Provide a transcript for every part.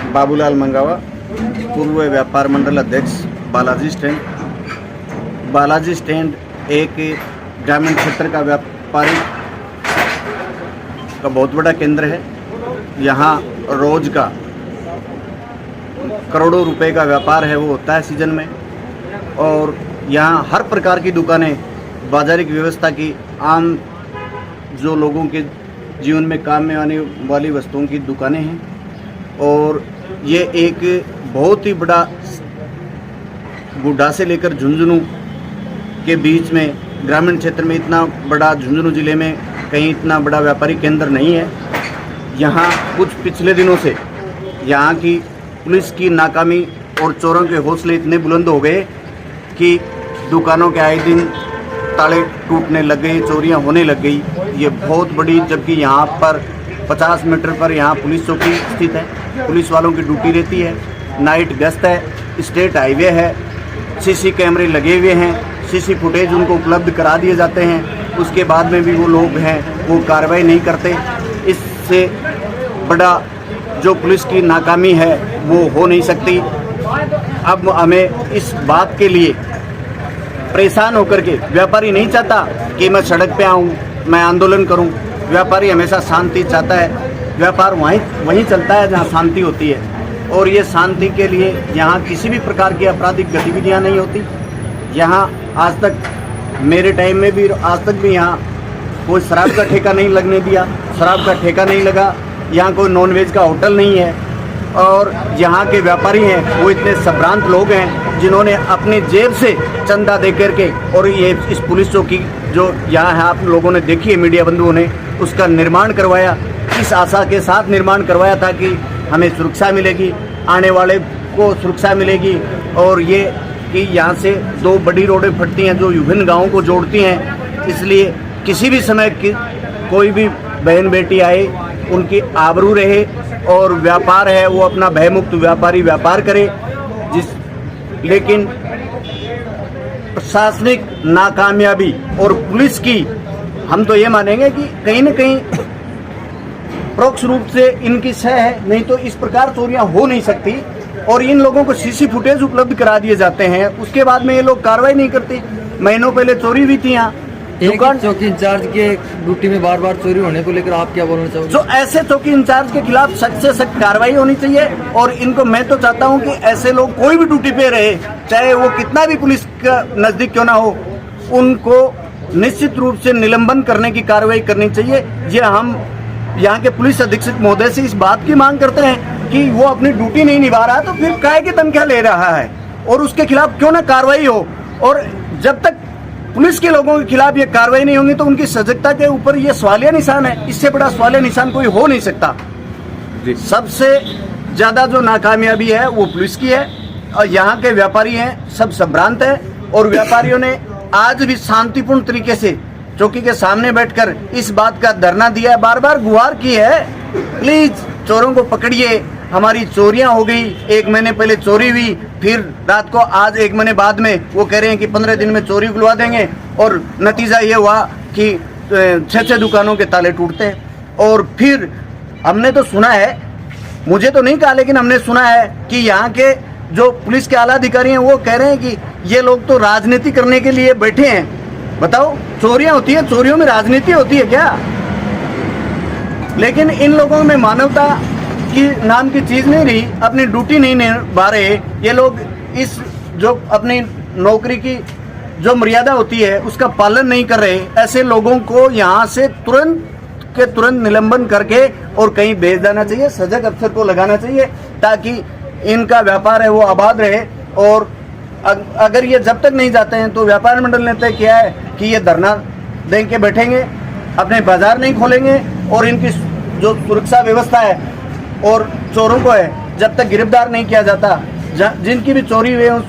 बाबूलाल मंगावा, पूर्व व्यापार मंडल अध्यक्ष, बालाजी स्टैंड। बालाजी स्टैंड एक ग्रामीण क्षेत्र का व्यापारी का बहुत बड़ा केंद्र है। यहाँ रोज का करोड़ों रुपए का व्यापार है वो होता है सीजन में, और यहाँ हर प्रकार की दुकानें, बाजारिक व्यवस्था की, आम जो लोगों के जीवन में काम में आने वाली वस्तुओं की दुकानें हैं। और ये एक बहुत ही बड़ा, गुड्डा से लेकर झुंझुनू के बीच में, ग्रामीण क्षेत्र में इतना बड़ा, झुंझुनू जिले में कहीं इतना बड़ा व्यापारी केंद्र नहीं है। यहाँ कुछ पिछले दिनों से यहाँ की पुलिस की नाकामी और चोरों के हौसले इतने बुलंद हो गए कि दुकानों के आए दिन ताले टूटने लग गए, चोरियां होने लग गई। ये बहुत बड़ी, जबकि यहाँ पर 50 मीटर पर यहाँ पुलिस चौकी स्थित है, पुलिस वालों की ड्यूटी रहती है, नाइट गश्त है, स्टेट हाईवे है, सीसी कैमरे लगे हुए हैं, सीसी फुटेज उनको उपलब्ध करा दिए जाते हैं। उसके बाद में भी वो लोग हैं वो कार्रवाई नहीं करते। इससे बड़ा जो पुलिस की नाकामी है वो हो नहीं सकती। अब हमें इस बात के लिए परेशान होकर के, व्यापारी नहीं चाहता कि मैं सड़क पे आऊँ, मैं आंदोलन करूँ। व्यापारी हमेशा शांति चाहता है। व्यापार वहीं चलता है जहाँ शांति होती है, और ये शांति के लिए यहाँ किसी भी प्रकार की आपराधिक गतिविधियाँ नहीं होती। यहाँ आज तक, मेरे टाइम में भी, आज तक भी यहाँ कोई शराब का ठेका नहीं लगने दिया, शराब का ठेका नहीं लगा। यहाँ कोई नॉनवेज का होटल नहीं है। और यहाँ के व्यापारी हैं वो इतने संभ्रांत लोग हैं जिन्होंने अपनी जेब से चंदा दे करके, और ये इस पुलिस चौकी जो यहाँ है आप लोगों ने देखी है, मीडिया बंधुओं ने, उसका निर्माण करवाया। इस आशा के साथ निर्माण करवाया था कि हमें सुरक्षा मिलेगी, आने वाले को सुरक्षा मिलेगी, और ये कि यहाँ से 2 बड़ी रोडें फटती हैं जो विभिन्न गाँवों को जोड़ती हैं। इसलिए किसी भी समय की कोई भी बहन बेटी आए, उनकी आबरू रहे, और व्यापार है वो अपना भयमुक्त व्यापारी व्यापार करे। लेकिन प्रशासनिक नाकामयाबी और पुलिस की, हम तो ये मानेंगे कि कहीं न कहीं परोक्ष रूप से इनकी सह है, नहीं तो इस प्रकार चोरियां हो नहीं सकती। और इन लोगों को सीसी फुटेज उपलब्ध करा दिए जाते हैं, उसके बाद में ये लोग कार्रवाई नहीं करते। महीनों पहले चोरी हुई थी यहाँ दुकान। चौकी इंचार्ज के ड्यूटी में बार बार चोरी होने को लेकर आप क्या बोलना चाहोगे? जो ऐसे चौकी इंचार्ज के खिलाफ सख्त से सख्त कार्रवाई होनी चाहिए। और इनको, मैं तो चाहता हूं कि ऐसे लोग कोई भी ड्यूटी पे रहे, चाहे वो कितना भी पुलिस का नजदीक क्यों ना हो, उनको निश्चित रूप से निलंबन करने की कार्रवाई करनी चाहिए। ये हम यहाँ के पुलिस अधीक्षक महोदय से इस बात की मांग करते हैं कि वो अपनी ड्यूटी नहीं निभा रहा तो फिर काहे की तनख्वाह ले रहा है, और उसके खिलाफ क्यों ना कार्रवाई हो। और जब तक पुलिस के लोगों के खिलाफ ये कार्रवाई नहीं होगी तो उनकी सजगता के ऊपर ये सवालिया निशान है। इससे बड़ा सवालिया निशान कोई हो नहीं सकता। सबसे ज्यादा जो नाकामयाबी है वो पुलिस की है, और यहाँ के व्यापारी हैं सब संभ्रांत हैं। और व्यापारियों ने आज भी शांतिपूर्ण तरीके से चौकी के सामने बैठकर इस बात का धरना दिया है, बार बार गुहार की है, प्लीज चोरों को पकड़िए, हमारी चोरियां हो गई। 1 महीने पहले चोरी हुई, फिर रात को, आज 1 महीने बाद में वो कह रहे हैं कि 15 दिन में चोरी खुलवा देंगे, और नतीजा ये हुआ कि 6 दुकानों के ताले टूटते हैं। और फिर हमने तो सुना है, मुझे तो नहीं कहा, लेकिन हमने सुना है कि यहाँ के जो पुलिस के आला अधिकारी हैं वो कह रहे हैं कि ये लोग तो राजनीति करने के लिए बैठे हैं। बताओ, चोरियां होती है, चोरियों में राजनीति होती है क्या? लेकिन इन लोगों में मानवता की नाम की चीज नहीं रही, अपनी ड्यूटी नहीं निभा रहे ये लोग। इस जो अपनी नौकरी की जो मर्यादा होती है उसका पालन नहीं कर रहे। ऐसे लोगों को यहाँ से तुरंत निलंबन करके और कहीं भेज देना चाहिए, सजग अफसर को लगाना चाहिए, ताकि इनका व्यापार है वो आबाद रहे। और अगर ये जब तक नहीं जाते हैं तो व्यापार मंडल ने तय किया है कि ये धरना दे के बैठेंगे, अपने बाजार नहीं खोलेंगे, और इनकी जो सुरक्षा व्यवस्था है और चोरों को है जब तक गिरफ्तार नहीं किया जाता, जिनकी भी चोरी हुई है,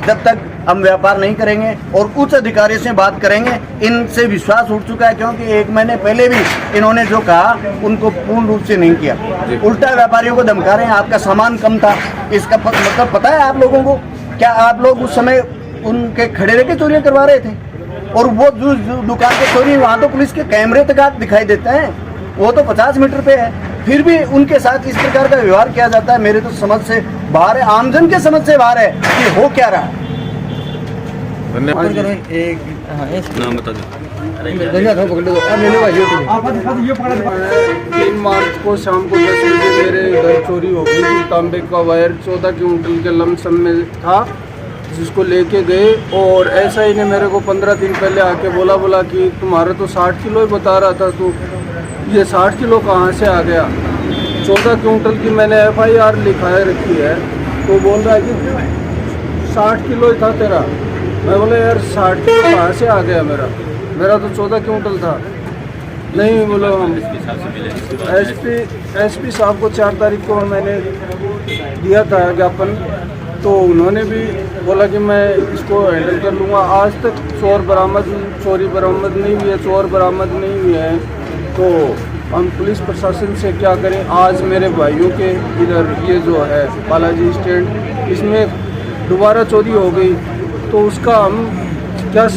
जब तक हम व्यापार नहीं करेंगे। और उच्च अधिकारी से बात करेंगे। इनसे विश्वास उठ चुका है, क्योंकि 1 महीने पहले भी इन्होंने जो कहा उनको पूर्ण रूप से नहीं किया, उल्टा व्यापारियों को धमका रहे हैं। आपका सामान कम था, इसका मतलब पता है आप लोगों को? क्या आप लोग उस समय उनके खड़े रह के चोरियां करवा रहे थे? और वो जो दुकान पे चोरी, वहाँ तो पुलिस के कैमरे तक आप दिखाई देते हैं, वो तो 50 मीटर पे है। फिर भी उनके साथ इस प्रकार का व्यवहार किया जाता है, मेरे तो समझ से बाहर है, आमजन के समझ से बाहर है कि हो क्या रहा है। ऊपर करो एक नाम बता दो। धन्यवाद पकड़ लो ले लो भाई 3 मार्च को शाम को 10 बजे मेरे घर चोरी हो गई थी। तांबे का वायर 14 क्विंटल के लमसम में था, जिसको लेके गए। और ऐसा ही ने मेरे को 15 दिन पहले आके बोला कि तुम्हारा तो 60 किलो ही बता रहा था, तो ये 60 किलो कहाँ से आ गया। 14 क्विंटल की मैंने FIR लिखाए रखी है, तो बोल रहा है कि 60 किलो ही था तेरा। मैं बोला यार 60 किलो कहाँ से आ गया, मेरा तो 14 क्विंटल था। नहीं बोलो हम एसपी साहब को 4 तारीख को मैंने दिया था ज्ञापन, तो उन्होंने भी बोला कि मैं इसको हैंडल कर लूँगा। आज तक चोरी बरामद नहीं हुई है, चोर बरामद नहीं हुए हैं, तो हम पुलिस प्रशासन से क्या करें। आज मेरे भाइयों के इधर ये जो है बालाजी स्टैंड, इसमें दोबारा चोरी हो गई, तो उसका हम क्या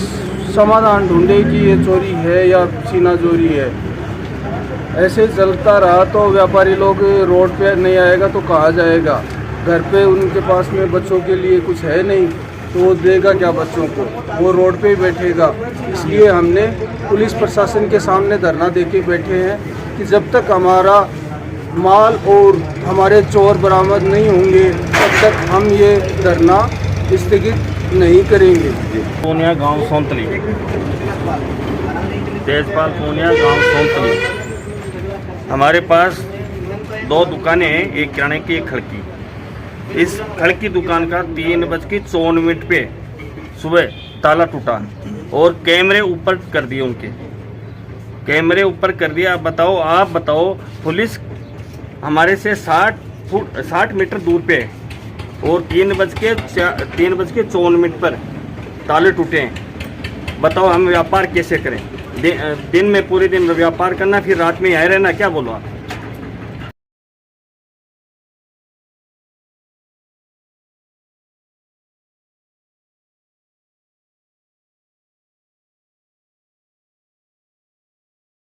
समाधान ढूंढे कि ये चोरी है या सीना चोरी है। ऐसे चलता रहा तो व्यापारी लोग रोड पे नहीं आएगा तो कहाँ जाएगा। घर पे उनके पास में बच्चों के लिए कुछ है नहीं, तो वो देगा क्या बच्चों को, वो रोड पे ही बैठेगा। इसलिए हमने पुलिस प्रशासन के सामने धरना देके बैठे हैं कि जब तक हमारा माल और हमारे चोर बरामद नहीं होंगे तब तक हम ये धरना स्थगित नहीं करेंगे। पूनिया गांव सोंतली, तेजपाल पूनिया गांव सोंतली। हमारे पास 2 दुकानें हैं, एक किराने की एक खड़की। इस खड़की दुकान का 3:54 पे सुबह ताला टूटा और कैमरे ऊपर कर दिए, उनके कैमरे ऊपर कर दिया। आप बताओ पुलिस हमारे से 60 मीटर दूर पे है और 3:54 पर ताले टूटे हैं। बताओ हम व्यापार कैसे करें? दिन में पूरे दिन व्यापार करना, फिर रात में यहाँ रहना, क्या बोलो आप?